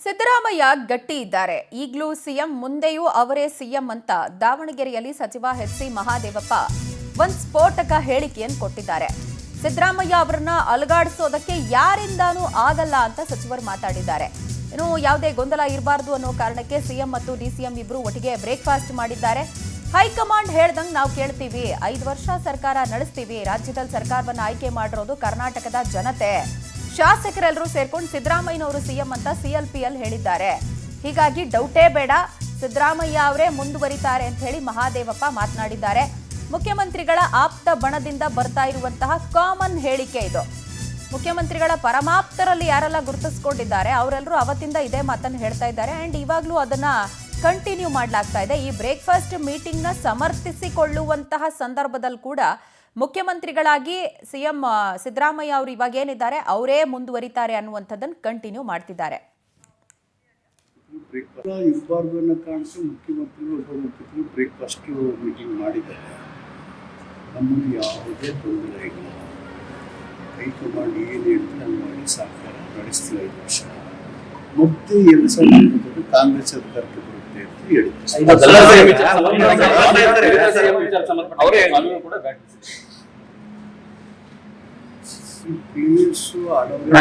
ಸಿದ್ದರಾಮಯ್ಯ ಗಟ್ಟಿ ಇದ್ದಾರೆ. ಈಗಲೂ ಸಿಎಂ, ಮುಂದೆಯೂ ಅವರೇ ಸಿಎಂ ಅಂತ ದಾವಣಗೆರೆಯಲ್ಲಿ ಸಚಿವ ಎಚ್.ಸಿ. ಮಹಾದೇವಪ್ಪ ಒಂದು ಸ್ಫೋಟಕ ಹೇಳಿಕೆಯನ್ನು ಕೊಟ್ಟಿದ್ದಾರೆ. ಸಿದ್ದರಾಮಯ್ಯ ಅವರನ್ನ ಅಲುಗಾಡಿಸೋದಕ್ಕೆ ಯಾರಿಂದಾನೂ ಆಗಲ್ಲ ಅಂತ ಸಚಿವರು ಮಾತಾಡಿದ್ದಾರೆ. ಇನ್ನು ಯಾವುದೇ ಗೊಂದಲ ಇರಬಾರದು ಅನ್ನೋ ಕಾರಣಕ್ಕೆ ಸಿಎಂ ಮತ್ತು ಡಿಸಿಎಂ ಇಬ್ರು ಒಟ್ಟಿಗೆ ಬ್ರೇಕ್ಫಾಸ್ಟ್ ಮಾಡಿದ್ದಾರೆ. ಹೈಕಮಾಂಡ್ ಹೇಳ್ದಂಗೆ ನಾವು ಕೇಳ್ತೀವಿ, 5 ವರ್ಷ ಸರ್ಕಾರ ನಡೆಸ್ತೀವಿ, ರಾಜ್ಯದಲ್ಲಿ ಸರ್ಕಾರವನ್ನು ಆಯ್ಕೆ ಮಾಡಿರೋದು ಕರ್ನಾಟಕದ ಜನತೆ, ಶಾಸಕರೆಲ್ಲರೂ ಸೇರ್ಕೊಂಡು ಸಿದ್ದರಾಮಯ್ಯನವರು ಸಿಎಂ ಅಂತ ಸಿಎಲ್ಪಿಎಲ್ ಹೇಳಿದ್ದಾರೆ. ಹೀಗಾಗಿ ಡೌಟೇ ಬೇಡ, ಸಿದ್ದರಾಮಯ್ಯ ಅವರೇ ಮುಂದುವರಿತಾರೆ ಅಂತ ಹೇಳಿ ಮಹಾದೇವಪ್ಪ ಮಾತನಾಡಿದ್ದಾರೆ. ಮುಖ್ಯಮಂತ್ರಿಗಳ ಆಪ್ತ ಬಣದಿಂದ ಬರ್ತಾ ಇರುವಂತಹ ಕಾಮನ್ ಹೇಳಿಕೆ ಇದು. ಮುಖ್ಯಮಂತ್ರಿಗಳ ಪರಮಾಪ್ತರಲ್ಲಿ ಯಾರೆಲ್ಲ ಗುರುತಿಸ್ಕೊಂಡಿದ್ದಾರೆ ಅವರೆಲ್ಲರೂ ಅವತ್ತಿಂದ ಇದೇ ಮಾತನ್ನು ಹೇಳ್ತಾ ಇದ್ದಾರೆ. ಅಂಡ್ ಇವಾಗಲೂ ಅದನ್ನ ಕಂಟಿನ್ಯೂ ಮಾಡಲಾಗ್ತಾ ಇದೆ. ಈ ಬ್ರೇಕ್ಫಾಸ್ಟ್ ಮೀಟಿಂಗ್ ನ ಸಮರ್ಥಿಸಿಕೊಳ್ಳುವಂತಹ ಸಂದರ್ಭದಲ್ಲಿ ಕೂಡ ಮುಖ್ಯಮಂತ್ರಿಗಳಾಗಿ ಸಿಎಂ ಸಿದ್ದರಾಮಯ್ಯ ಅವರು ಇವಾಗ ಏನಿದ್ದಾರೆ ಅವರೇ ಮುಂದುವರಿತಾರೆ ಅನ್ನುವಂಥದ್ದನ್ನು ಕಂಟಿನ್ಯೂ ಮಾಡ್ತಿದ್ದಾರೆ. ಇರಬಾರ್ದು ಅನ್ನೋ ಕಾರಣಕ್ಕೆ ಮುಖ್ಯಮಂತ್ರಿಗಳು ಉಪಮುಖ್ಯಮಂತ್ರಿಗಳು ಬ್ರೇಕ್ಫಾಸ್ಟ್ ಮೀಟಿಂಗ್ ಮಾಡಿದ್ದಾರೆ. ನಮ್ಮಲ್ಲಿ ಯಾವುದೇ ತೊಂದರೆ ಇಲ್ಲ. ಹೈಕಮಾಂಡ್ ಏನು ಹೇಳ್ತಾರೆ ಅಲ್ಲಿ ಮಾಡಿ ಸರ್ಕಾರ ನಡೆಸ್ತೀವಿ 5 ವರ್ಷ. ಮತ್ತೆ 2020 ಕಾಂಗ್ರೆಸ್ ಸರ್ಕಾರಕ್ಕೆ ಬರುತ್ತೆ ಅಂತ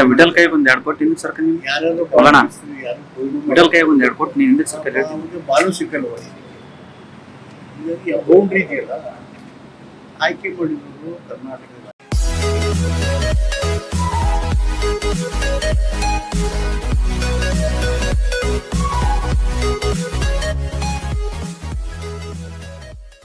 ವಿಠಲ್ ಕೈ ಒಂದ್ 2 ಕೋಟಿ ಹಿಂದೆ ಸರ್ಕಾರ ವಿಠಲ್ ಕೈ ಒಂದ್ 2 ಕೋಟಿ ಹಿಂದೆ ಸರ್ಕಾರ ಮಾನಸಿಕಲ್ ಬೌಂಡ್ರಿ ಇದೆಯಲ್ಲ, ಆಯ್ಕೆ ಮಾಡಿದ್ರು ಕರ್ನಾಟಕದ